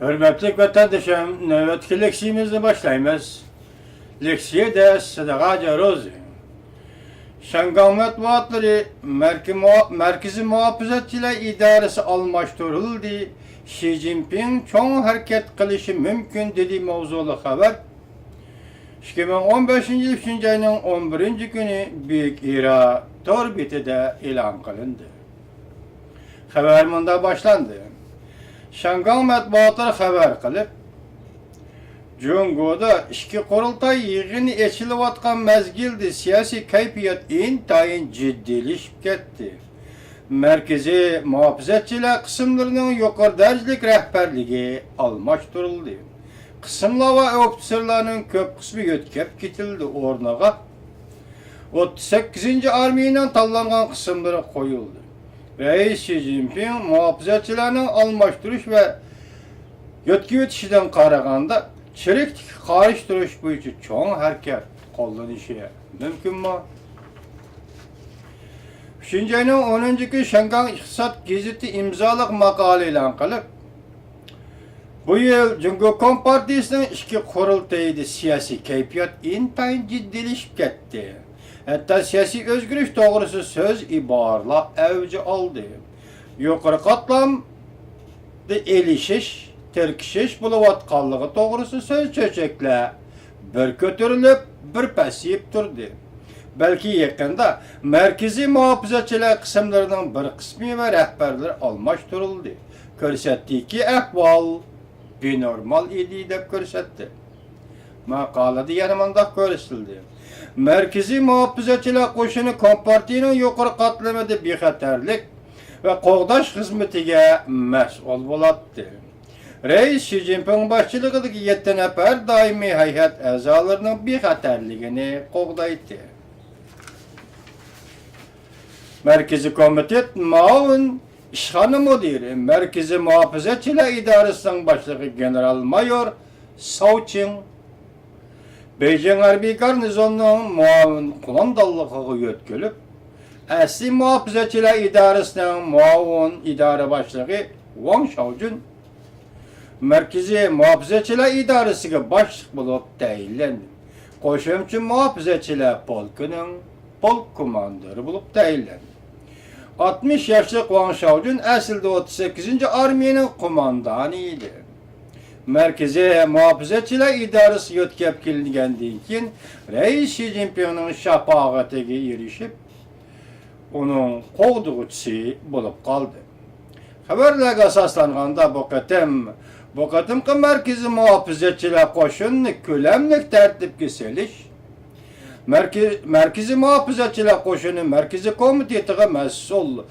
Hürmetli vatandaşım, nöbetki leksiyemizle başlayımız. Leksiye de Sadakaca Rozi. Şangal Matbuatları Merkezi Muhafızatçılar İdaresi almıştırıldı. Xi Jinping çoğun hareket kılışı mümkün dediği mevzulu haber. 2015 yıl 3. ayının 11. günü Büyük İra Torbiti'de ilan kılındı. Haber bunda başlandı. Şangal Matbuatları haber kılıp, Cungo'da iki kurultay yığını eçilivatkan mezgildi siyasi kayfiyet intayin ciddilişip ketdi. Merkezi muhafizatçılar kısımlarının yukarı derecelik rehberliği almıştırıldı. Kısımlar ve ofisirlerinin köp kısmı götkep gitildi ornağa. 38. armiyadan tallangan kısımları koyuldu. Reis Xi Jinping muhafizatçılarının almıştırış ve yötki ötüşüden qaraganda çelik qarıştırış boyunca çoğun hareket qo'llanishi mümkün mü? 3. ayının 10. günü Şangal İqtisat Gazeti imzalık makale e'lon qilib, bu yıl Cumhuriyet Halk Partisi'nin iki kurultayida siyasi kayfiyat intayin ciddilişip ketdi. Hatta siyasi özgürlük doğrusu söz ibarla evci aldı. Yukarı katlamda elişiş, terkişiş buluvatkanlığı doğrusu söz çöçekle bir kötürülüp bir pasiyip durdu. Belki yakında merkezi muhafızatçılar kısımlarının bir kısmı ve rehberleri almıştırıldı. Körsettiği ki ehval bir normal idi de körsetti. Makalada yanımında körüsüldü. Merkezi muhafızatçılar koşunu Komparti'nin yukarı katlamada bir xatarlik ve qoğdaş hizmetiga mas'ul bo'latdi. Reis Xi Jinping başçılığındaki 7 nefer daimi hayat a'zolarının bexatarligini qo'g'daydi. Merkezi Komitet Maun İşxana Müdiri, Merkezi Muhafızatçılar İdaresi'nin başlığı General-Mayor Cao Qing, Beijing Harbiy Garnizonunun muavin kumandanlığı yötkülüp, Asli Muhafızatçılar İdaresi'nin muavin idare başlığı Wang Xiaojun, Merkezi Muhafızatçılar İdaresi'ne başlık bulup tayinlendi. Qo'shimcha Muhafızatçılar Polku'nun polk komandanı bulup tayinlendi. 60 yaşlı Wang Xiaojun aslında 38. armiyanın komandanıydı. Merkezi Muhafızatçılar İdaresi yötkep kilingendiğinden keyin Reis Xi Jinping'in şafaqatiga erişip onun qo'g'dug'uchisi bulup kaldı. Haberlerge asaslanganda bu qatimki Merkezi Muhafızatçılar qo'shinni ko'lamlik tartibga solish, Merkezi Muhafızatçılar qo'shini Merkezi Komitetiga mas'ul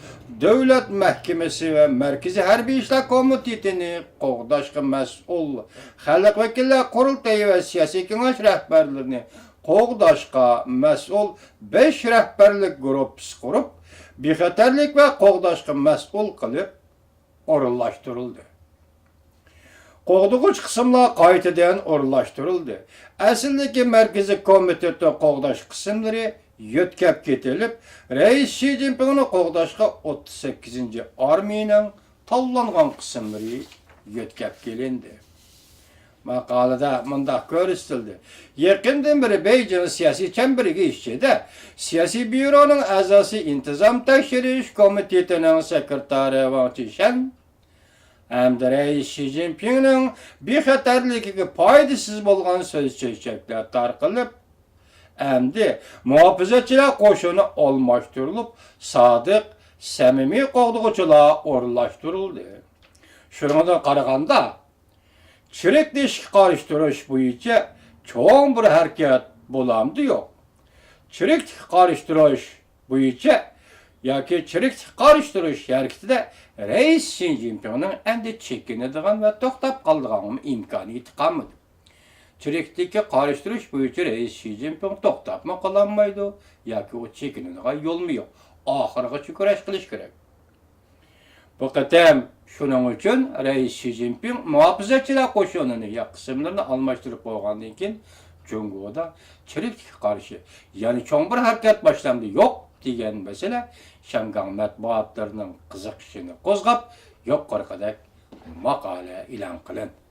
Devlet Mahkemesi ve Merkezi Harbiy İşler Komitetini qo'g'dashga mas'ul Xalq vakillar qurultayi ve siyasi kengash rahbarlarini qo'g'dashga mas'ul 5 rahbarlik gruppasi qurib, bexatarlik ve qo'g'dashga mas'ul qilib o'rinlashtirildi. Qo'g'dug'uch qismlar qaytadan o'rinlashtirildi. Aslidagi Merkezi Komitetning qo'g'dash qismlari yötkep ketilib, Reis Xi Jinping'ni qo'g'dashga 38. armiyaning tanlangan qismlari yötkep kelindi. Makalada mundaq ko'rsatildi. Yaqindan beri Beijing siyasi chemberiga ishchida siyasi byuroning a'zosi intizom tekshirish komitetining sekretari Wang Qishan hamda Reis Xi Jinping'ning bexatarligiga foydasiz bo'lgan so'z chechaklar tarqalib, hamda muhofizatchilar qo'shini almashtirilib, sodiq, samimiy qo'g'dug'uchilar o'rinlashtirildi. Shundan qaraganda çelik deşik qarıştırış bo'yicha çoğun bir hareket bo'lamdi yo'q. Çelik qarıştırış bo'yicha yoki çelik qarıştırış hareketida Reis Xi Jinping'ning endi chekinadigan va to'xtab qoladigan imkoniyati qolmadi. Çelikdagi qarıştırış bo'yicha Reis Xi Jinping to'xtabmi qololmaydi yoki o chekinadigan yo'lmi yo'q. Oxirigacha kurash qilish kerak. Bu qatam şunun için Reis Xi Jinping muhafızatçılar qo'shinini qismlarini almashtirib qo'ygandan keyin Cumhuriyet'da çeliklikka qarshi, ya'ni cho'ng bir harakat boshlandi yo'q degan masala Şangal matbuotlarning qiziqishini qo'zg'ab, yuqoriqadek maqala e'lon qilindi.